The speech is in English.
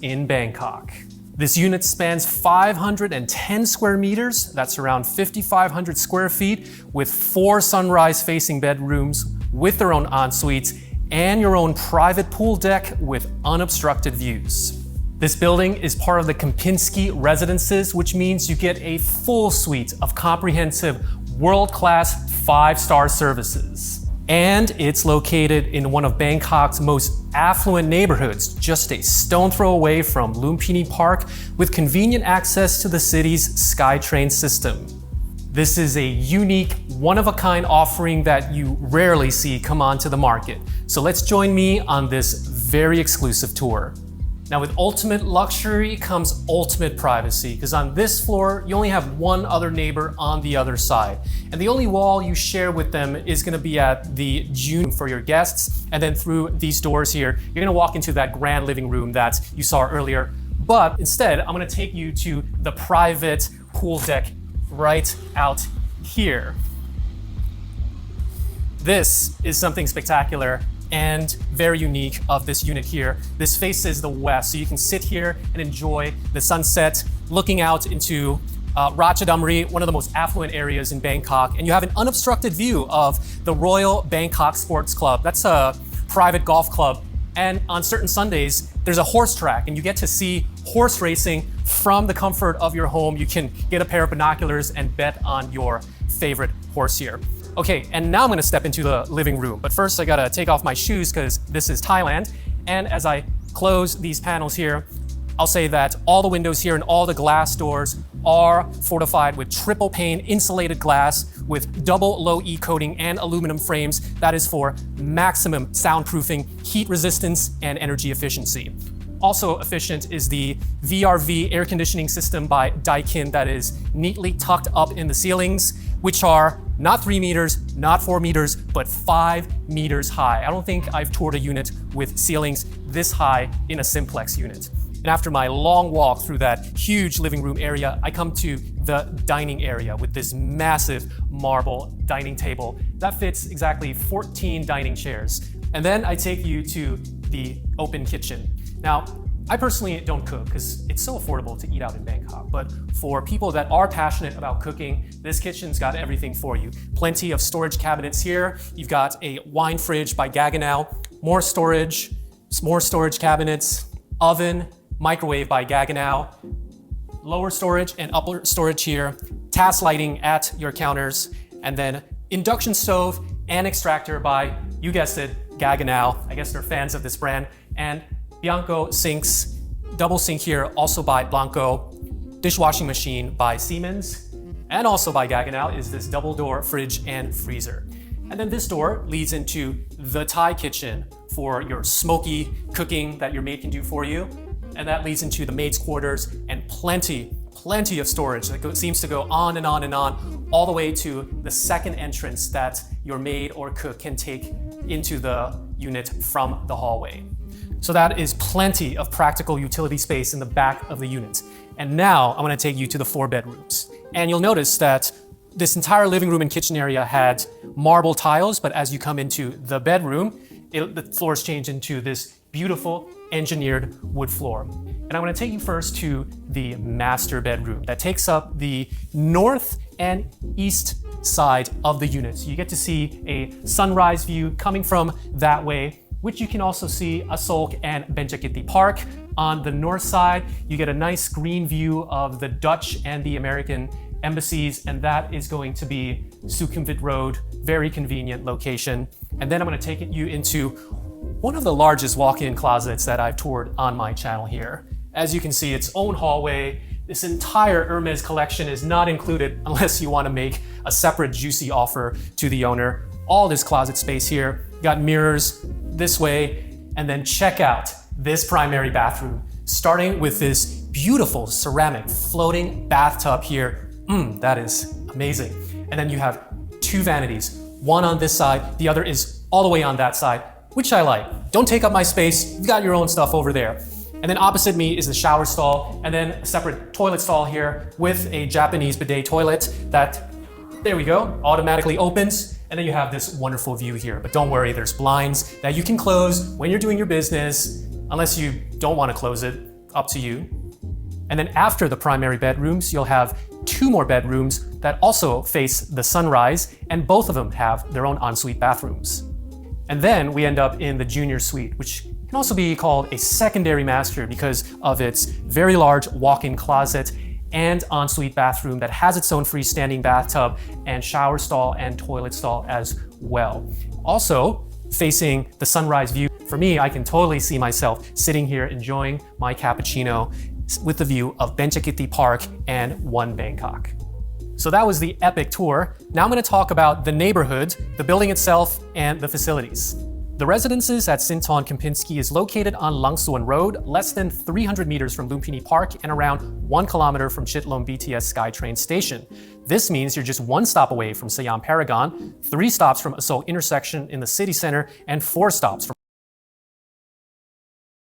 in Bangkok. This unit spans 510 square meters, that's around 5,500 square feet, with 4 sunrise-facing bedrooms with their own en-suites and your own private pool deck with unobstructed views. This building is part of the Kempinski Residences, which means you get a full suite of comprehensive, world-class 5-star services. And it's located in one of Bangkok's most affluent neighborhoods, just a stone throw away from Lumpini Park, with convenient access to the city's SkyTrain system. This is a unique, one-of-a-kind offering that you rarely see come onto the market. So let's join me on this very exclusive tour. Now, with ultimate luxury comes ultimate privacy, because on this floor, you only have one other neighbor on the other side. And the only wall you share with them is gonna be at the gym for your guests. And then through these doors here, you're gonna walk into that grand living room that you saw earlier. But instead, I'm gonna take you to the private pool deck right out here. This is something spectacular and very unique of this unit here. This faces the west, so you can sit here and enjoy the sunset, looking out into Ratchadamri, one of the most affluent areas in Bangkok, and you have an unobstructed view of the Royal Bangkok Sports Club. That's a private golf club, and on certain Sundays, there's a horse track, and you get to see horse racing from the comfort of your home. You can get a pair of binoculars and bet on your favorite horse here. Okay, and now I'm gonna step into the living room, but first I gotta take off my shoes because this is Thailand. And as I close these panels here, I'll say that all the windows here and all the glass doors are fortified with triple pane insulated glass with double low E coating and aluminum frames. That is for maximum soundproofing, heat resistance, and energy efficiency. Also efficient is the VRV air conditioning system by Daikin that is neatly tucked up in the ceilings, which are not 3 meters, not 4 meters, but 5 meters high. I don't think I've toured a unit with ceilings this high in a simplex unit. And after my long walk through that huge living room area, I come to the dining area with this massive marble dining table that fits exactly 14 dining chairs. And then I take you to the open kitchen. Now, I personally don't cook because it's so affordable to eat out in Bangkok, but for people that are passionate about cooking, this kitchen's got everything for you. Plenty of storage cabinets here. You've got a wine fridge by Gaggenau, more storage cabinets, oven, microwave by Gaggenau, lower storage and upper storage here, task lighting at your counters, and then induction stove and extractor by, you guessed it, Gaggenau. I guess they're fans of this brand. And Bianco sinks, double sink here, also by Blanco. Dishwashing machine by Siemens. And also by Gaggenau is this double door fridge and freezer. And then this door leads into the Thai kitchen for your smoky cooking that your maid can do for you. And that leads into the maid's quarters and plenty of storage that seems to go on and on and on, all the way to the second entrance that your maid or cook can take into the unit from the hallway. So that is plenty of practical utility space in the back of the unit. And now I'm gonna take you to the 4 bedrooms. And you'll notice that this entire living room and kitchen area had marble tiles, but as you come into the bedroom, the floors change into this beautiful engineered wood floor. And I'm gonna take you first to the master bedroom that takes up the north and east side of the unit. So you get to see a sunrise view coming from that way, which you can also see Asok and Benjakiti Park. On the north side, you get a nice green view of the Dutch and the American embassies, and that is going to be Sukhumvit Road, very convenient location. And then I'm gonna take you into one of the largest walk-in closets that I've toured on my channel here. As you can see, its own hallway. This entire Hermes collection is not included unless you wanna make a separate juicy offer to the owner. All this closet space here, got mirrors this way, and then check out this primary bathroom, starting with this beautiful ceramic floating bathtub here. That is amazing. And then you have 2 vanities, one on this side, the other is all the way on that side, which I like. Don't take up my space, you've got your own stuff over there. And then opposite me is the shower stall, and then a separate toilet stall here with a Japanese bidet toilet that, there we go, automatically opens. And then you have this wonderful view here. But don't worry, there's blinds that you can close when you're doing your business, unless you don't want to close it. up to you. And then after the primary bedrooms, you'll have 2 more bedrooms that also face the sunrise, and both of them have their own ensuite bathrooms. And then we end up in the junior suite, which can also be called a secondary master because of its very large walk-in closet and ensuite bathroom that has its own freestanding bathtub and shower stall and toilet stall as well. Also, facing the sunrise view, for me, I can totally see myself sitting here enjoying my cappuccino with the view of Benchakiti Park and One Bangkok. So that was the epic tour. Now I'm going to talk about the neighborhood, the building itself, and the facilities. The residences at Sinton Kempinski is located on Langsuan Road, less than 300 meters from Lumpini Park and around 1 kilometer from Chitlom BTS SkyTrain station. This means you're just 1 stop away from Siam Paragon, 3 stops from Seoul intersection in the city center, and 4 stops from